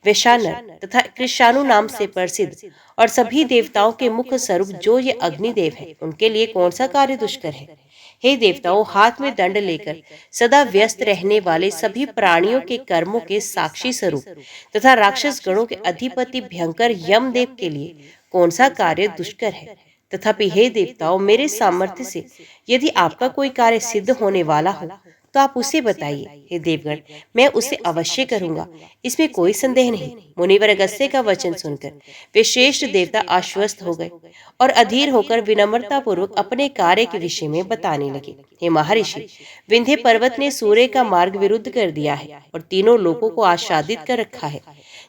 वैशानर तथा कृषाणु नाम से प्रसिद्ध और सभी देवताओं के मुख्य स्वरूप जो ये अग्निदेव है, उनके लिए कौन सा कार्य दुष्कर है। हे देवताओं, हाथ में दंड लेकर सदा व्यस्त रहने वाले सभी प्राणियों के कर्मों के साक्षी स्वरूप तथा राक्षस गणों के अधिपति भयंकर यमदेव के लिए कौन सा कार्य दुष्कर है। तथापि हे देवताओं, मेरे सामर्थ्य से यदि आपका कोई कार्य सिद्ध होने वाला हो तो आप उसे बताइए। हे देवगण, मैं उसे अवश्य करूंगा, इसमें कोई संदेह नहीं। मुनिवर अगस्त्य का वचन सुनकर वे श्रेष्ठ देवता आश्वस्त हो गए और अधीर होकर विनम्रता पूर्वक अपने कार्य के विषय में बताने लगे। हे महर्षि, विंध्य पर्वत ने सूर्य का मार्ग विरुद्ध कर दिया है और तीनों लोगों को आच्छादित कर रखा है,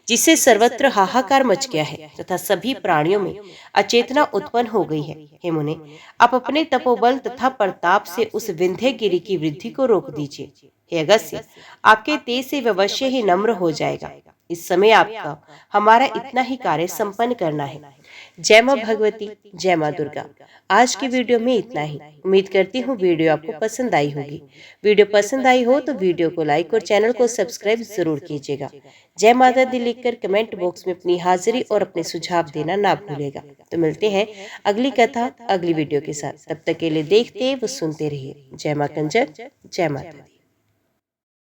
जिससे सर्वत्र हाहाकार मच गया है तथा सभी प्राणियों में अचेतना उत्पन्न हो गई है। हे मुने, आप अपने तपोबल तथा प्रताप से उस विंध्यगिरि की वृद्धि को रोक दीजिए। हे अगस्त्य, आपके तेज से अवश्य ही नम्र हो जाएगा। इस समय आपका हमारा इतना ही कार्य संपन्न करना है। जय मां भगवती, जय मां दुर्गा। आज की वीडियो में इतना ही। उम्मीद करती हूँ वीडियो आपको पसंद आई होगी। वीडियो पसंद आई हो तो वीडियो को लाइक और चैनल को सब्सक्राइब जरूर कीजिएगा। जय माता दी लिखकर कमेंट बॉक्स में अपनी हाजिरी और अपने सुझाव देना ना भूलेगा। तो मिलते हैं अगली कथा अगली वीडियो के साथ। तब तक के लिए देखते व सुनते रहिए। जय मां कंजक, जय माता दी।